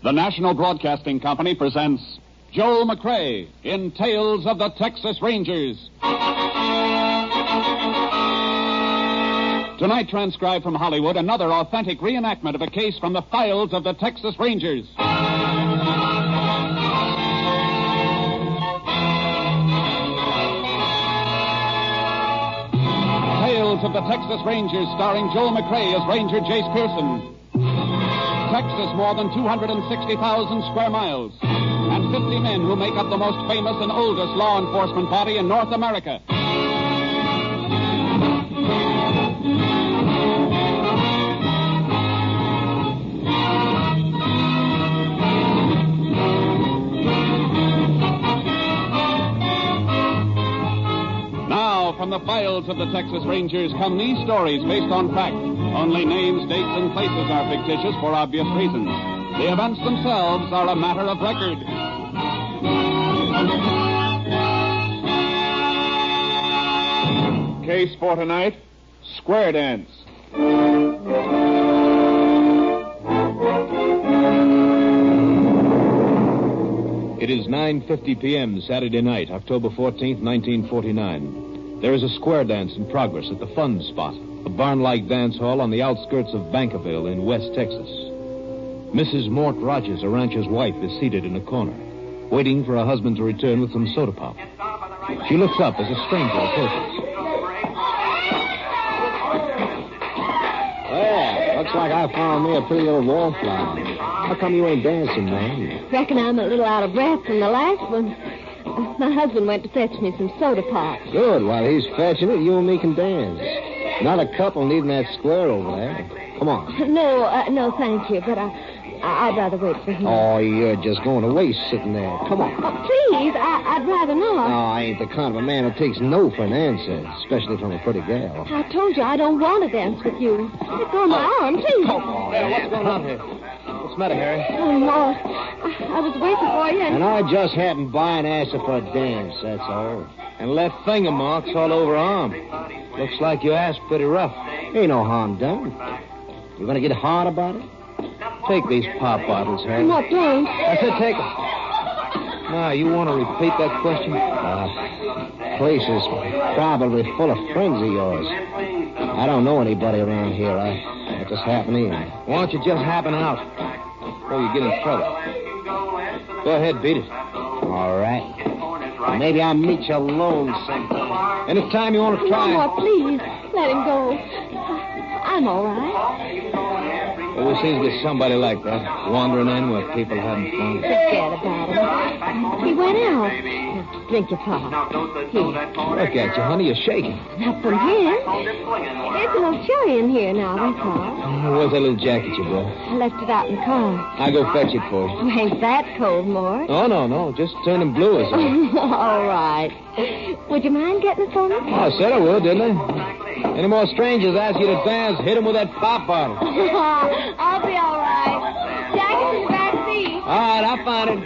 The National Broadcasting Company presents Joel McCrea in Tales of the Texas Rangers. Tonight, transcribed from Hollywood, another authentic reenactment of a case from the files of the Texas Rangers. Tales of the Texas Rangers, starring Joel McCrea as Ranger Jace Pearson. Texas, more than 260,000 square miles, and 50 men who make up the most famous and oldest law enforcement body in North America. Now, from the files of the Texas Rangers come these stories based on fact. Only names, dates, and places are fictitious for obvious reasons. The events themselves are a matter of record. Case for tonight, Squaredance. It is 9:50 p.m. Saturday night, October 14th, 1949. There is a square dance in progress at the Fun Spot, a barn-like dance hall on the outskirts of Bankerville in West Texas. Mrs. Mort Rogers, a rancher's wife, is seated in a corner, waiting for her husband to return with some soda pop. She looks up as a stranger approaches. Well, looks like I found me a pretty little wallflower. How come you ain't dancing, man? Reckon I'm a little out of breath from the last one. My husband went to fetch me some soda pop. Good. While he's fetching it, you and me can dance. Not a couple needing that square over there. Come on. No, thank you, but I'd rather wait for him. Oh, you're just going to waste sitting there. Come on. Oh, please, I'd rather not. No, I ain't the kind of a man who takes no for an answer, especially from a pretty gal. I told you I don't want to dance with you. Let go of my arm, please. Come on. Hey, what's going on here? What's the matter, Harry? Oh, Lord. I was waiting for you And I just happened by and asked her for a dance, that's all. And left finger marks all over her arm. Looks like you asked pretty rough. Ain't no harm done. You gonna get hard about it? Take these pop bottles, Harry. No, don't. I said take them. Now, you want to repeat that question? Place is probably full of friends of yours. I don't know anybody around here. I just happen in. Why don't you just happen out before you get in trouble? Go ahead, beat it. All right. Maybe I'll meet you alone sometime. Anytime you want to try. No more, please. Let him go. I'm all right. Always seems to be somebody like that, wandering in where people are having fun. Forget about him. He went out. Drink your pop. Here. Look at you, honey. You're shaking. Not from here. It's a little chilly in here now, that's all. Where's that little jacket you brought? I left it out in the car. I'll go fetch it for you. Oh, ain't that cold, Mort? Oh, no. Just turning blue or something. All right. Would you mind getting it for me? Oh, I said I would, didn't I? Any more strangers ask you to dance, hit them with that pop bottle. I'll be all right. Jacket's in the back seat. All right, I'll find it.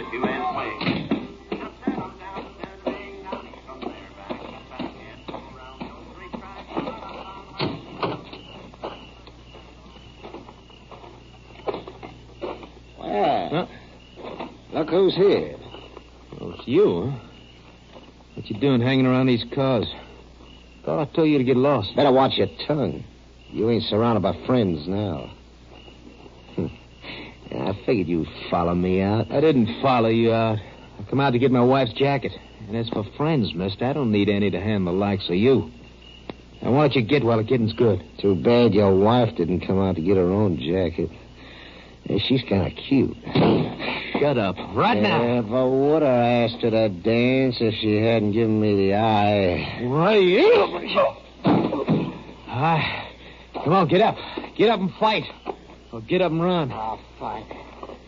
Well, Huh? look who's here. Oh, it's you, huh? What you doing hanging around these cars? Thought I told you to get lost. Better watch your tongue. You ain't surrounded by friends now. Yeah, I figured you'd follow me out. I didn't follow you out. I come out to get my wife's jacket. And as for friends, mister, I don't need any to hand the likes of you. Now, why don't you get while the getting's good? Too bad your wife didn't come out to get her own jacket. Yeah, she's kind of cute. Shut up. Right now. If I would have asked her to dance if she hadn't given me the eye. Why, you? Come on, get up. Get up and fight. Or get up and run. I'll fight.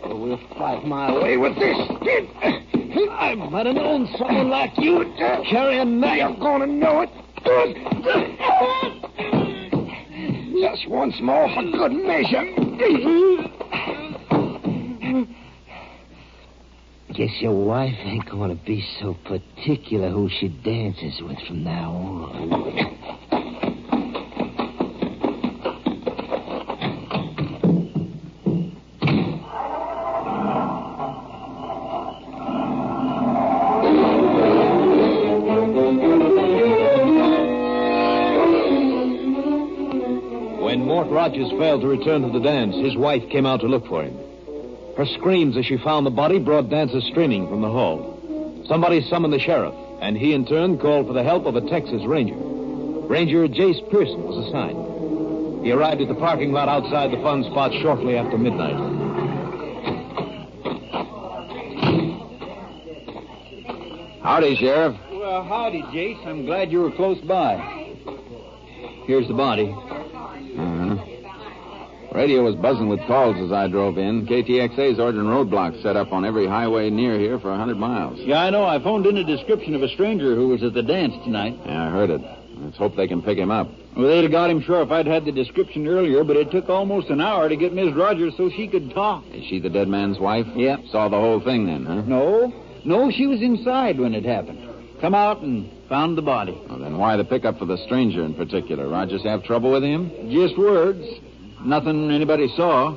But we'll fight my way with this kid. I might have known someone like you would carry a knife. You're going to know it. Just once more for good measure. Guess your wife ain't going to be so particular who she dances with from now on. Rogers failed to return to the dance, his wife came out to look for him. Her screams as she found the body brought dancers streaming from the hall. Somebody summoned the sheriff, and he in turn called for the help of a Texas Ranger. Ranger Jace Pearson was assigned. He arrived at the parking lot outside the fun spot shortly after midnight. Howdy, Sheriff. Well, howdy, Jace. I'm glad you were close by. Here's the body. Radio was buzzing with calls as I drove in. KTXA's ordering roadblocks set up on every highway near here for 100 miles. Yeah, I know. I phoned in a description of a stranger who was at the dance tonight. Yeah, I heard it. Let's hope they can pick him up. Well, they'd have got him sure if I'd had the description earlier, but it took almost an hour to get Miss Rogers so she could talk. Is she the dead man's wife? Yep. Saw the whole thing then, huh? No, she was inside when it happened. Come out and found the body. Well, then why the pickup for the stranger in particular? Rogers have trouble with him? Just words. Nothing anybody saw.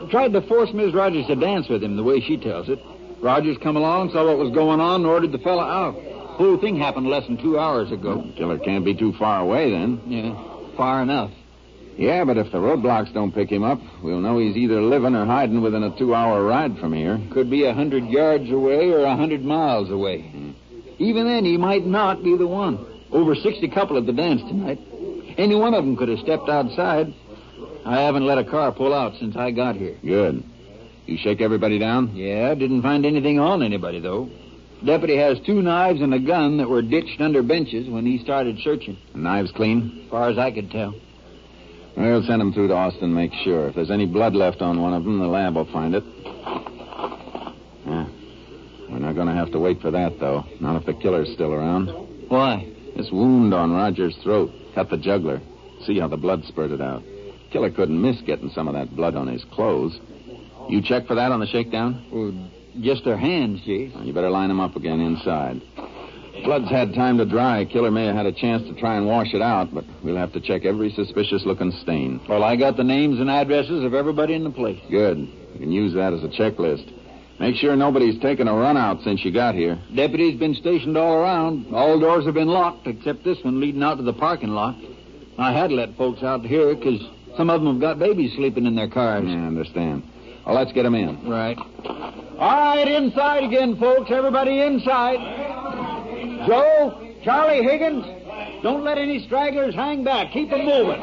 Tried to force Miss Rogers to dance with him, the way she tells it. Rogers come along, saw what was going on, and ordered the fella out. Whole thing happened less than 2 hours ago. The killer can't be too far away, then. Yeah, far enough. Yeah, but if the roadblocks don't pick him up, we'll know he's either living or hiding within a 2-hour ride from here. Could be 100 yards away or 100 miles away. Even then, he might not be the one. Over 60 couple at the dance tonight. Any one of them could have stepped outside. I haven't let a car pull out since I got here. Good. You shake everybody down? Yeah, didn't find anything on anybody, though. Deputy has 2 knives and a gun that were ditched under benches when he started searching. The knives clean? As far as I could tell. We'll send them through to Austin, make sure. If there's any blood left on one of them, the lab will find it. Yeah. We're not going to have to wait for that, though. Not if the killer's still around. Why? This wound on Rogers' throat cut the jugular. See how the blood spurted out. Killer couldn't miss getting some of that blood on his clothes. You check for that on the shakedown? Well, just their hands, Jace. Well, you better line them up again inside. Blood's had time to dry. Killer may have had a chance to try and wash it out, but we'll have to check every suspicious-looking stain. Well, I got the names and addresses of everybody in the place. Good. You can use that as a checklist. Make sure nobody's taken a run out since you got here. Deputies been stationed all around. All doors have been locked, except this one leading out to the parking lot. I had to let folks out here because some of them have got babies sleeping in their cars. Yeah, I understand. Well, let's get them in. Right. All right, inside again, folks. Everybody inside. Joe, Charlie, Higgins, don't let any stragglers hang back. Keep them moving.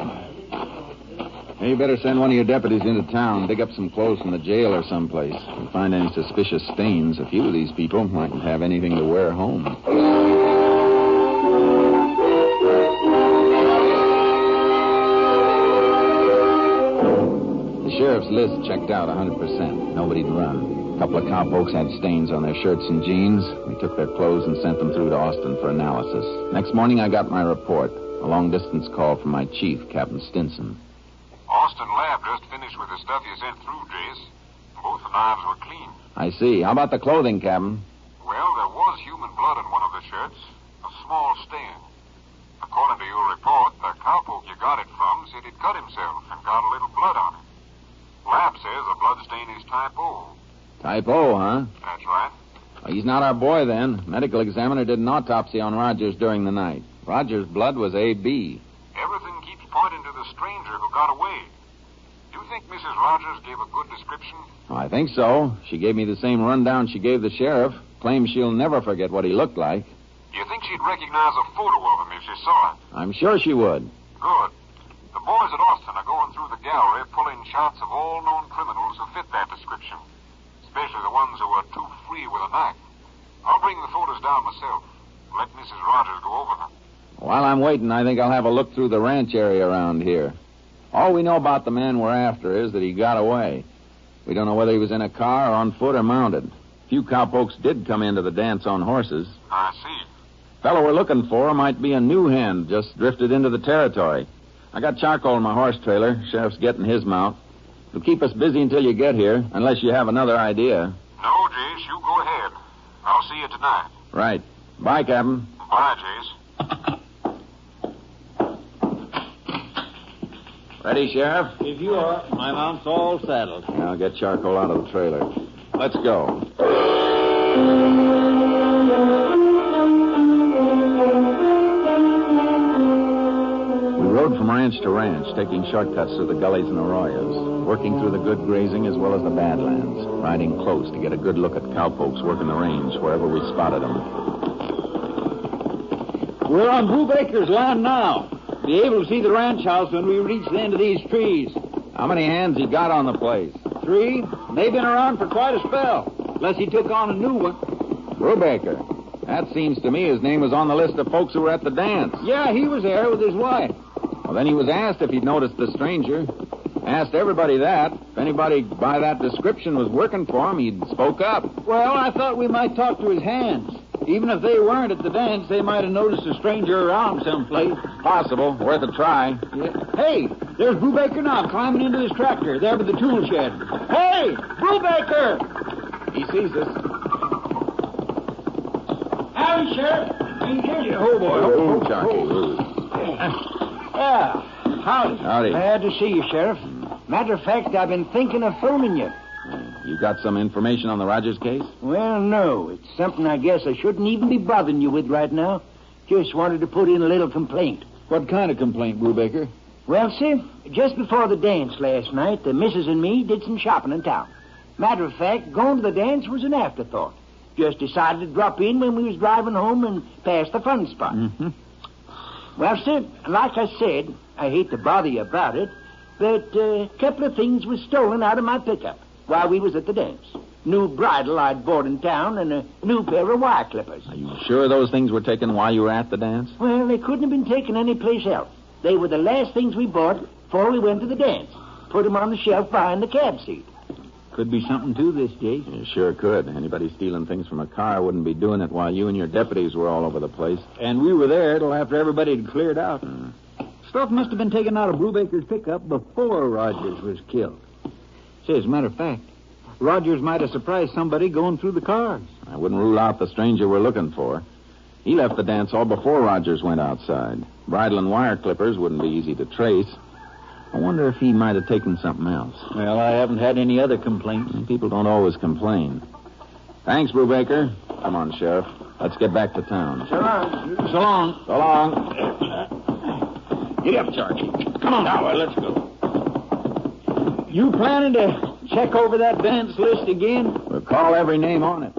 Hey, you better send one of your deputies into town. Dig up some clothes from the jail or someplace. If you find any suspicious stains, a few of these people mightn't have anything to wear home. The sheriff's list checked out 100%. Nobody'd run. A couple of cowpokes had stains on their shirts and jeans. We took their clothes and sent them through to Austin for analysis. Next morning, I got my report. A long-distance call from my chief, Captain Stinson. Austin Lab just finished with the stuff you sent through, Jace. Both the knives were clean. I see. How about the clothing, Captain? Well, there was human blood on one of the shirts. A small stain. According to your report, the cowpoke you got it from said he'd cut himself and got a little blood on him. Lab says the blood stain is type O. Type O, huh? That's right. Well, he's not our boy, then. Medical examiner did an autopsy on Rogers during the night. Rogers' blood was AB. Everything keeps pointing to the stranger who got away. Do you think Mrs. Rogers gave a good description? I think so. She gave me the same rundown she gave the sheriff. Claims she'll never forget what he looked like. Do you think she'd recognize a photo of him if she saw it? I'm sure she would. Good. The boys at Austin are going through the gallery pulling shots of all known criminals who fit that description, especially the ones who are too free with a knife. I'll bring the photos down myself. Let Mrs. Rogers go over them. While I'm waiting, I think I'll have a look through the ranch area around here. All we know about the man we're after is that he got away. We don't know whether he was in a car or on foot or mounted. A few cowpokes did come into the dance on horses. I see. Fellow we're looking for might be a new hand, just drifted into the territory. I got charcoal in my horse trailer. Sheriff's getting his mount. It'll keep us busy until you get here, unless you have another idea. No, Jace, you go ahead. I'll see you tonight. Right. Bye, Captain. Bye, Jace. Ready, Sheriff? If you are, my mount's all saddled. I'll get charcoal out of the trailer. Let's go. We rode from ranch to ranch, taking shortcuts through the gullies and arroyos, working through the good grazing as well as the badlands, riding close to get a good look at cowpokes working the range wherever we spotted them. We're on Brubaker's land now. Be able to see the ranch house when we reach the end of these trees. How many hands he got on the place? 3. They've been around for quite a spell, unless he took on a new one. Brubaker. That seems to me his name was on the list of folks who were at the dance. Yeah, he was there with his wife. Well, then he was asked if he'd noticed the stranger. Asked everybody that. If anybody by that description was working for him, he'd spoke up. Well, I thought we might talk to his hands. Even if they weren't at the dance, they might have noticed a stranger around someplace. Possible. Worth a try. Yeah. Hey, there's Brubaker now, climbing into his tractor, there by the tool shed. Hey, Brubaker! He sees us. Howdy, Sheriff. Can hear you. Oh, boy. Oh, Jockey. Yeah, howdy. Howdy. Glad to see you, Sheriff. Matter of fact, I've been thinking of phoning you. You got some information on the Rogers case? Well, no. It's something I guess I shouldn't even be bothering you with right now. Just wanted to put in a little complaint. What kind of complaint, Brubaker? Well, sir, just before the dance last night, the missus and me did some shopping in town. Matter of fact, going to the dance was an afterthought. Just decided to drop in when we was driving home and past the fun spot. Mm-hmm. Well, sir, like I said, I hate to bother you about it, but a couple of things was stolen out of my pickup while we was at the dance. New bridle I'd bought in town and a new pair of wire clippers. Are you sure those things were taken while you were at the dance? Well, they couldn't have been taken anyplace else. They were the last things we bought before we went to the dance. Put them on the shelf behind the cab seat. Could be something to this, Jase. You sure could. Anybody stealing things from a car wouldn't be doing it while you and your deputies were all over the place. And we were there till after everybody had cleared out. Stuff must have been taken out of Brubaker's pickup before Rogers was killed. Say, as a matter of fact, Rogers might have surprised somebody going through the cars. I wouldn't rule out the stranger we're looking for. He left the dance hall before Rogers went outside. Bridle and wire clippers wouldn't be easy to trace. I wonder if he might have taken something else. Well, I haven't had any other complaints. People don't always complain. Thanks, Brubaker. Come on, Sheriff. Let's get back to town. So long. So long. So long. Get up, Charlie. Come on now, let's go. You planning to check over that dance list again? We'll call every name on it.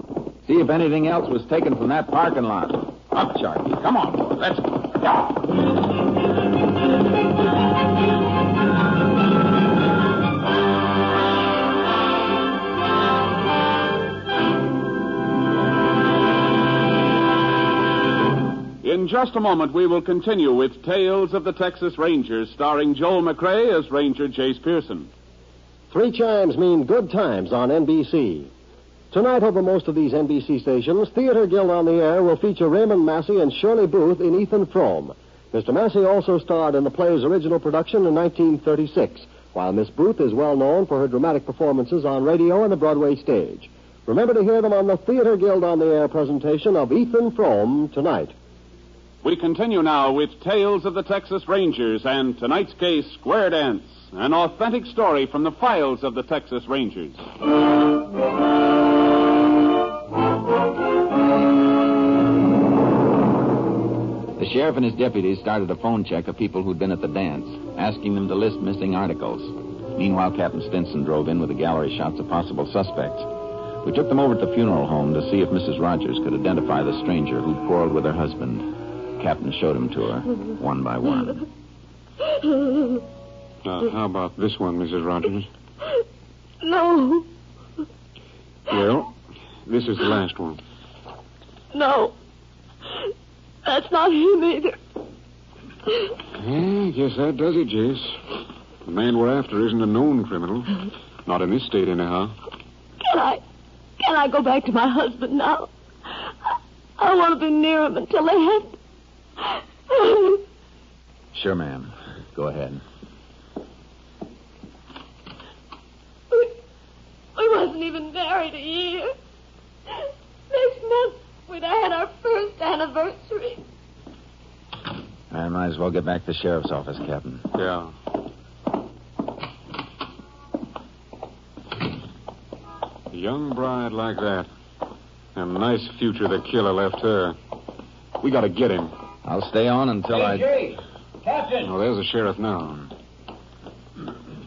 See if anything else was taken from that parking lot. Up, Sharky. Come on, boy. Let's go. In just a moment, we will continue with Tales of the Texas Rangers, starring Joel McRae as Ranger Jace Pearson. 3 chimes mean good times on NBC. Tonight, over most of these NBC stations, Theater Guild on the Air will feature Raymond Massey and Shirley Booth in Ethan Frome. Mr. Massey also starred in the play's original production in 1936, while Miss Booth is well known for her dramatic performances on radio and the Broadway stage. Remember to hear them on the Theater Guild on the Air presentation of Ethan Frome tonight. We continue now with Tales of the Texas Rangers and tonight's case, Squaredance, an authentic story from the files of the Texas Rangers. The sheriff and his deputies started a phone check of people who'd been at the dance, asking them to list missing articles. Meanwhile, Captain Stinson drove in with the gallery shots of possible suspects. We took them over to the funeral home to see if Mrs. Rogers could identify the stranger who'd quarreled with her husband. Captain showed him to her, one by one. How about this one, Mrs. Rogers? No. Well, this is the last one. No. That's not him either. I guess that does it, Jess. The man we're after isn't a known criminal. Not in this state, anyhow. Can I go back to my husband now? I want to be near him until they have... Sure, ma'am. Go ahead. We wasn't even married a year. Next month, we'd have had our first anniversary. I might as well get back to the sheriff's office, Captain. Yeah. A young bride like that. And a nice future the killer left her. We gotta get him. I'll stay on until Hey, Jay, Captain Captain. Oh, there's the sheriff now.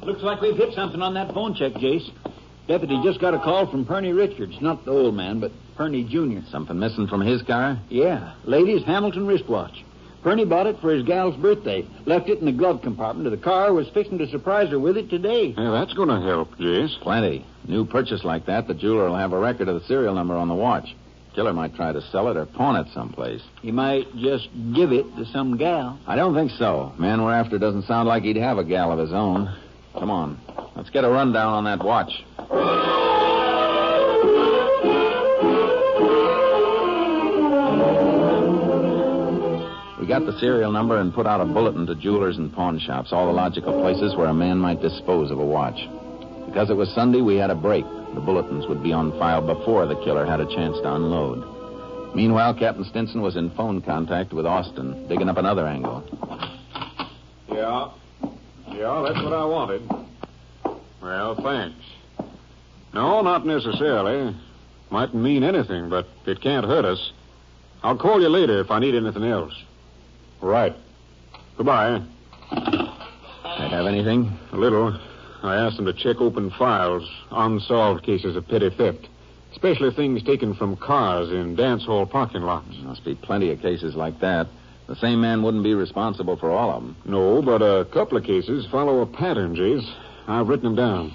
Looks like we've hit something on that phone check, Jace. Deputy just got a call from Perney Richards. Not the old man, but Perney Jr. Something missing from his car? Yeah. Lady's Hamilton wristwatch. Perney bought it for his gal's birthday. Left it in the glove compartment of the car. Was fixing to surprise her with it today. Yeah, that's going to help, Jace. Plenty. New purchase like that, the jeweler will have a record of the serial number on the watch. Killer might try to sell it or pawn it someplace. He might just give it to some gal. I don't think so. Man we're after doesn't sound like he'd have a gal of his own. Come on. Let's get a rundown on that watch. We got the serial number and put out a bulletin to jewelers and pawn shops, all the logical places where a man might dispose of a watch. Because it was Sunday, we had a break. The bulletins would be on file before the killer had a chance to unload. Meanwhile, Captain Stinson was in phone contact with Austin, digging up another angle. Yeah, that's what I wanted. Well, thanks. No, not necessarily. Mightn't mean anything, but it can't hurt us. I'll call you later if I need anything else. Right. Goodbye. Might have anything? A little. I asked them to check open files, unsolved cases of petty theft, especially things taken from cars in dance hall parking lots. Must be plenty of cases like that. The same man wouldn't be responsible for all of them. No, but a couple of cases follow a pattern, Jace. I've written them down.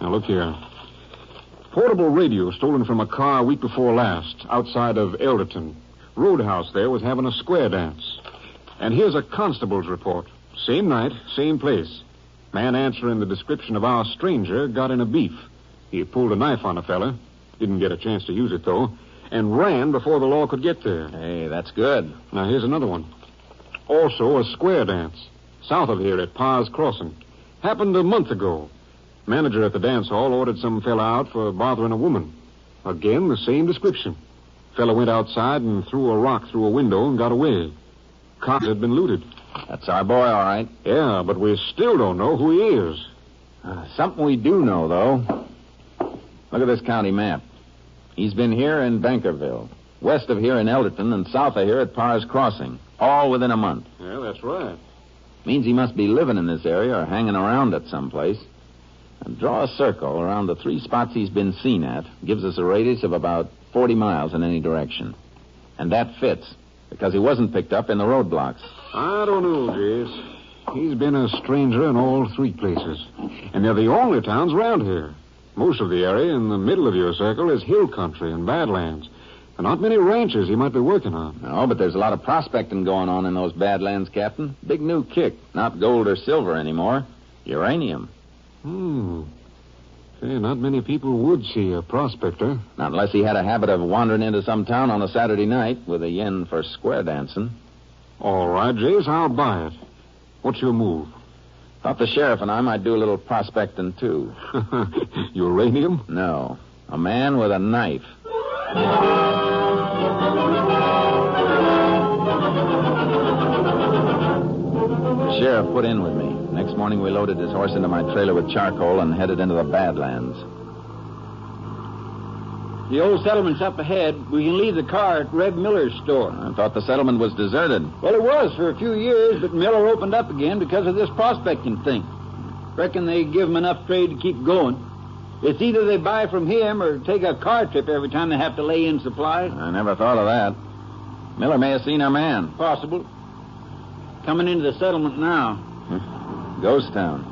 Now, look here. Portable radio stolen from a car a week before last, outside of Elderton. Roadhouse there was having a square dance. And here's a constable's report. Same night, same place. Man answering the description of our stranger got in a beef. He pulled a knife on a fella. Didn't get a chance to use it, though. And ran before the law could get there. Hey, that's good. Now, here's another one. Also a square dance. South of here at Pa's Crossing. Happened a month ago. Manager at the dance hall ordered some fella out for bothering a woman. Again, the same description. Fella went outside and threw a rock through a window and got away. Cars had been looted. That's our boy, all right. Yeah, but we still don't know who he is. Something we do know, though. Look at this county map. He's been here in Bankerville, west of here in Elderton, and south of here at Pa's Crossing, all within a month. Yeah, that's right. Means he must be living in this area or hanging around at some place. And draw a circle around the 3 spots he's been seen at. Gives us a radius of about 40 miles in any direction. And that fits, because he wasn't picked up in the roadblocks. I don't know, Jace. He's been a stranger in all 3 places. And they're the only towns around here. Most of the area in the middle of your circle is hill country and badlands. There are not many ranches he might be working on. No, but there's a lot of prospecting going on in those badlands, Captain. Big new kick. Not gold or silver anymore. Uranium. Say, not many people would see a prospector. Not unless he had a habit of wandering into some town on a Saturday night with a yen for square dancing. All right, Jace, I'll buy it. What's your move? Thought the sheriff and I might do a little prospecting, too. Uranium? No. A man with a knife. The sheriff put in with me. Next morning, we loaded his horse into my trailer with charcoal and headed into the Badlands. The old settlement's up ahead. We can leave the car at Reb Miller's store. I thought the settlement was deserted. Well, it was for a few years, but Miller opened up again because of this prospecting thing. Reckon they give him enough trade to keep going. It's either they buy from him or take a car trip every time they have to lay in supplies. I never thought of that. Miller may have seen our man. Possible. Coming into the settlement now. Ghost town.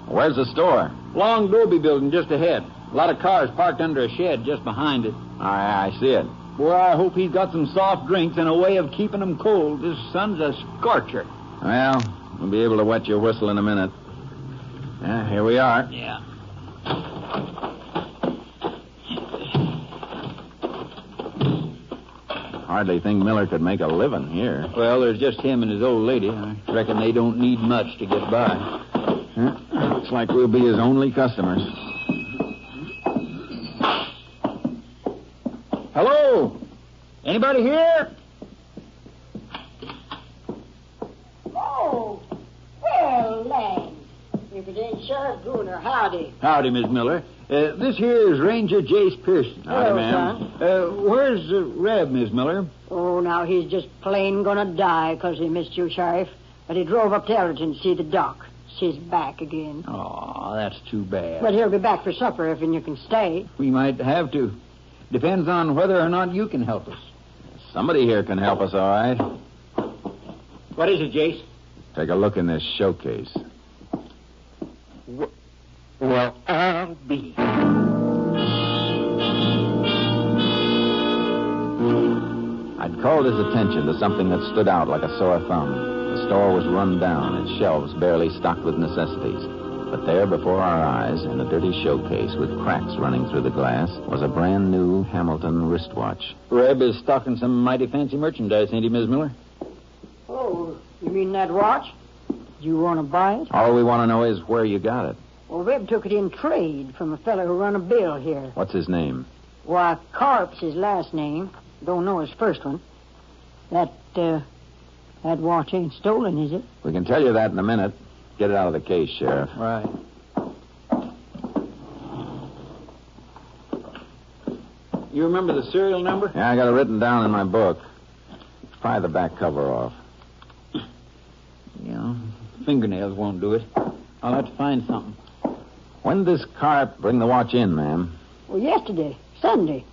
Where's the store? Long adobe building just ahead. A lot of cars parked under a shed just behind it. I see it. Boy, I hope he's got some soft drinks and a way of keeping them cold. This sun's a scorcher. Well, we'll be able to wet your whistle in a minute. Yeah, here we are. Yeah. Hardly think Miller could make a living here. Well, there's just him and his old lady. I reckon they don't need much to get by. Looks like we'll be his only customers. Hello? Anybody here? Oh, well, land. If it ain't Sheriff Gruner, howdy. Howdy, Miss Miller. This here is Ranger Jace Pearson. Hello, ma'am. Where's Reb, Miss Miller? Oh, now he's just plain gonna die 'cause he missed you, Sheriff. But he drove up to Ellerton to see the doc. She's back again. Oh, that's too bad. But he'll be back for supper if you can stay. We might have to. Depends on whether or not you can help us. Somebody here can help us, all right. What is it, Jace? Take a look in this showcase. Well, I'll be. I'd called his attention to something that stood out like a sore thumb. The store was run down, its shelves barely stocked with necessities. But there, before our eyes, in a dirty showcase with cracks running through the glass, was a brand new Hamilton wristwatch. Reb is stocking some mighty fancy merchandise, ain't he, Miss Miller? Oh, you mean that watch? Do you want to buy it? All we want to know is where you got it. Well, Reb took it in trade from a fellow who run a bill here. What's his name? Why, Carp's his last name. Don't know his first one. That watch ain't stolen, is it? We can tell you that in a minute. Get it out of the case, Sheriff. Right. You remember the serial number? Yeah, I got it written down in my book. Pry the back cover off. Yeah, fingernails won't do it. I'll have to find something. When did this Carp bring the watch in, ma'am? Well, yesterday, Sunday.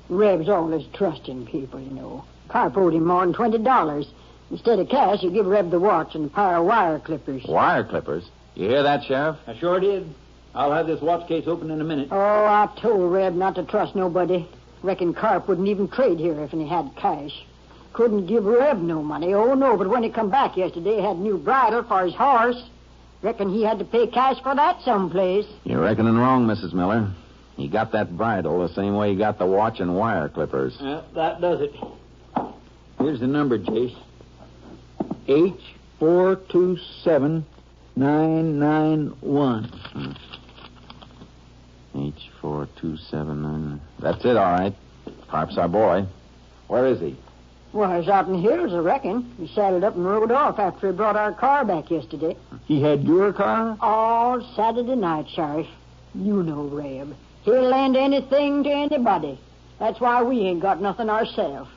Reb's always trusting people, you know. Carp owed him more than $20. Instead of cash, he give Reb the watch and a pair of wire clippers. Wire clippers? You hear that, Sheriff? I sure did. I'll have this watch case open in a minute. Oh, I told Reb not to trust nobody. Reckon Carp wouldn't even trade here if he had cash. Couldn't give Reb no money. Oh, no, but when he come back yesterday, he had a new bridle for his horse. Reckon he had to pay cash for that someplace. You're reckoning wrong, Mrs. Miller. He got that bridle the same way he got the watch and wire clippers. That does it. Here's the number, Jace. H427991. H4279. That's it, all right. Carp's our boy. Where is he? Well, he's out in the hills, I reckon. He saddled up and rode off after he brought our car back yesterday. He had your car? All Saturday night, Sheriff. You know Reb. He'll lend anything to anybody. That's why we ain't got nothing ourselves.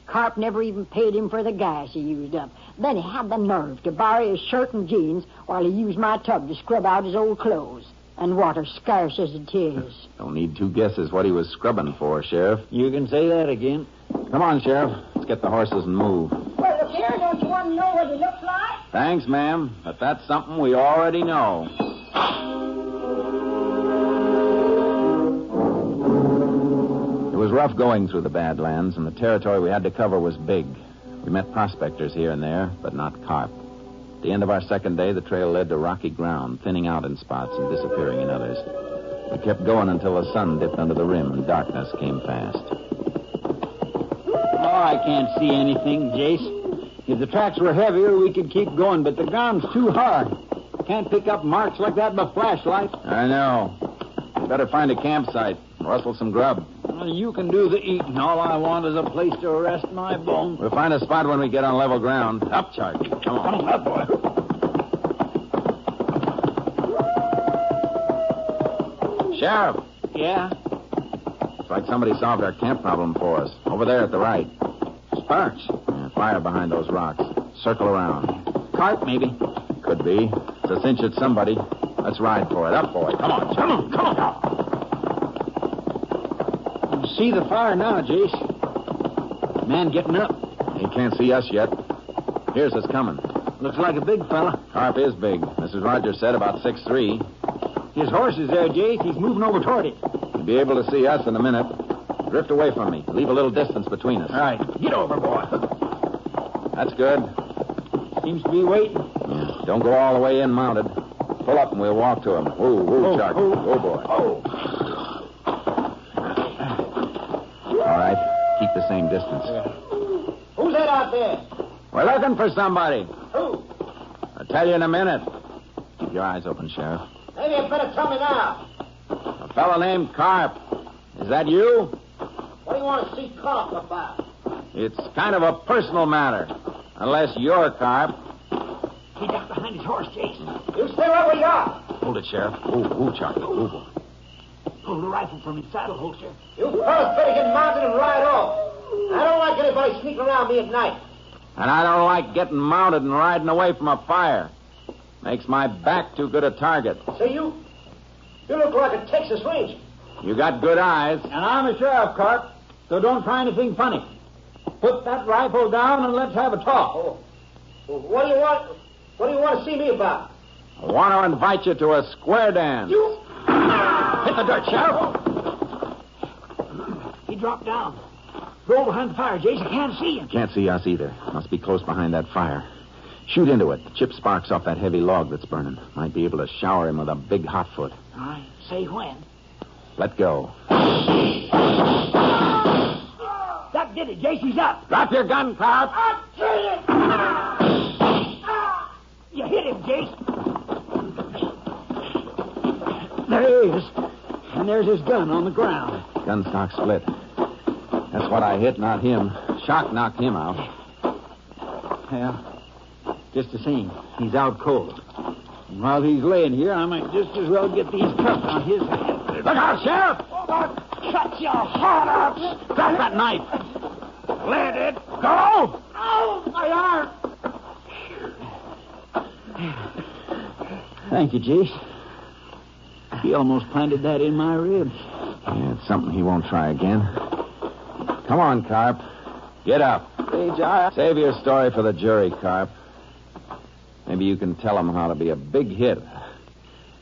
Carp never even paid him for the gas he used up. Then he had the nerve to borrow his shirt and jeans while he used my tub to scrub out his old clothes. And water scarce as it is. Don't need two guesses what he was scrubbing for, Sheriff. You can say that again. Come on, Sheriff. Let's get the horses and move. Well, look here, don't you want to know what he looks like? Thanks, ma'am, but that's something we already know. It was rough going through the Badlands, and the territory we had to cover was big. We met prospectors here and there, but not carp. At the end of our second day, the trail led to rocky ground, thinning out in spots and disappearing in others. We kept going until the sun dipped under the rim and darkness came fast. Oh, I can't see anything, Jace. If the tracks were heavier, we could keep going, but the ground's too hard. Can't pick up marks like that by flashlight. I know. Better find a campsite. Rustle some grub. Well, you can do the eating. All I want is a place to rest my bones. We'll find a spot when we get on level ground. Up, Charlie. Come on. Come on, up, boy. Sheriff. Yeah? Looks like somebody solved our camp problem for us. Over there at the right. Sparks. Yeah, fire behind those rocks. Circle around. Carp, maybe. Could be. It's a cinch at somebody. Let's ride for it. Up, boy. Come on. Come on, come on. You see the fire now, Jace. Man getting up. He can't see us yet. Here's us coming. Looks like a big fella. Carp is big. Mrs. Rogers said about 6'3". His horse is there, Jace. He's moving over toward it. He'll be able to see us in a minute. Drift away from me. Leave a little distance between us. All right. Get over, boy. That's good. Seems to be waiting. Yeah. Don't go all the way in mounted. Pull up and we'll walk to him. Whoa, Chuck. Oh, boy. Oh. All right. Keep the same distance. Who's that out there? We're looking for somebody. Who? I'll tell you in a minute. Keep your eyes open, Sheriff. Maybe you better tell me now. A fellow named Carp. Is that you? What do you want to see Carp about? It's kind of a personal matter. Unless you're Carp. He got behind his horse, Jason. You stay right where you are. Hold it, Sheriff. Ooh, Chuck. Ooh, boy. Pull the rifle from his saddle holster. You fellas better get mounted and ride off. I don't like anybody sneaking around me at night. And I don't like getting mounted and riding away from a fire. Makes my back too good a target. Say, you look like a Texas Ranger. You got good eyes. And I'm a sheriff, Carp, so don't try anything funny. Put that rifle down and let's have a talk. Oh. Well, what do you want? What do you want to see me about? I want to invite you to a square dance. You... Hit the dirt, Sheriff. He dropped down. Go behind the fire, Jace. I can't see him. Can't see us either. Must be close behind that fire. Shoot into it. Chip sparks off that heavy log that's burning. Might be able to shower him with a big hot foot. I say when. Let go. That did it, Jace. He's up. Drop your gun, Carp. You hit him, Jace. There he is. And there's his gun on the ground. Gun stock split. That's what I hit, not him. Shock knocked him out. Well, just the same, he's out cold. And while he's laying here, I might just as well get these cuffs on his hands. Look out, Sheriff! Cut your heart out! Drop that knife! Let it Go! Oh, my arm! Thank you, Jace. He almost planted that in my ribs. Yeah, it's something he won't try again. Come on, Carp. Get up. Save your story for the jury, Carp. Maybe you can tell them how to be a big hit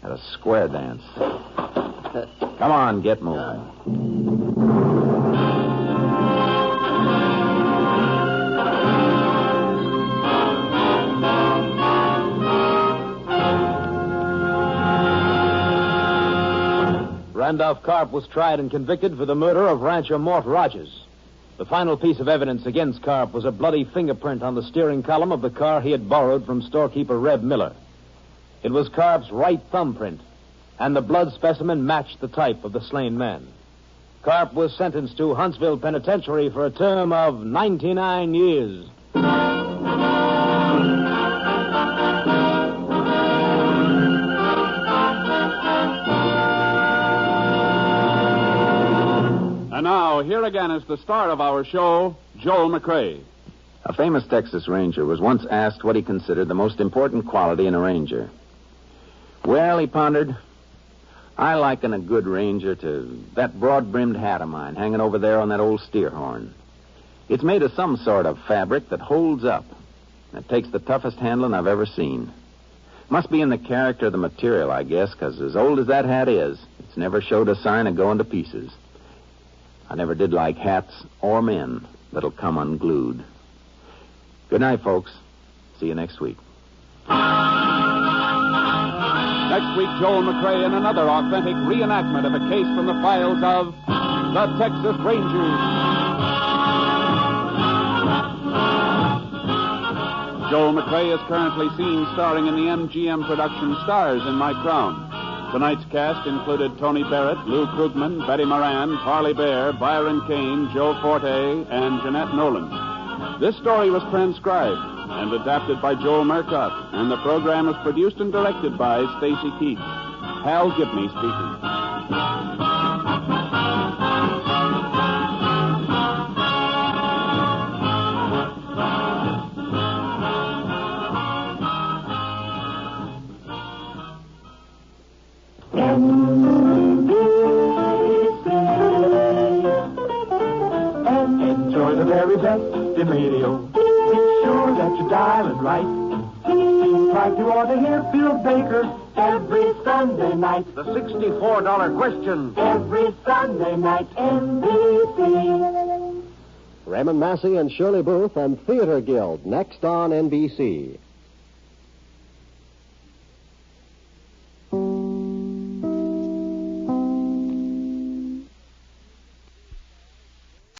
at a square dance. Come on, get moving. Randolph Carp was tried and convicted for the murder of rancher Mort Rogers. The final piece of evidence against Carp was a bloody fingerprint on the steering column of the car he had borrowed from storekeeper Reb Miller. It was Carp's right thumbprint, and the blood specimen matched the type of the slain man. Carp was sentenced to Huntsville Penitentiary for a term of 99 years. And now, here again is the star of our show, Joel McCrea. A famous Texas Ranger was once asked what he considered the most important quality in a ranger. Well, he pondered, I liken a good ranger to that broad-brimmed hat of mine hanging over there on that old steer horn. It's made of some sort of fabric that holds up. It takes the toughest handling I've ever seen. Must be in the character of the material, I guess, because as old as that hat is, it's never showed a sign of going to pieces. I never did like hats or men that'll come unglued. Good night, folks. See you next week. Next week, Joel McCrea in another authentic reenactment of a case from the files of the Texas Rangers. Joel McCrea is currently seen starring in the MGM production Stars in My Crown. Tonight's cast included Tony Barrett, Lou Krugman, Betty Moran, Harley Bear, Byron Kane, Joe Forte, and Jeanette Nolan. This story was transcribed and adapted by Joel Murcott, and the program was produced and directed by Stacy Keach. Hal Gibney speaking. Enjoy the very best in radio. Be sure that you dial it right. Seems like you ought to hear Bill Baker every Sunday night. The $64 question. Every Sunday night, NBC. Raymond Massey and Shirley Booth and Theater Guild next on NBC.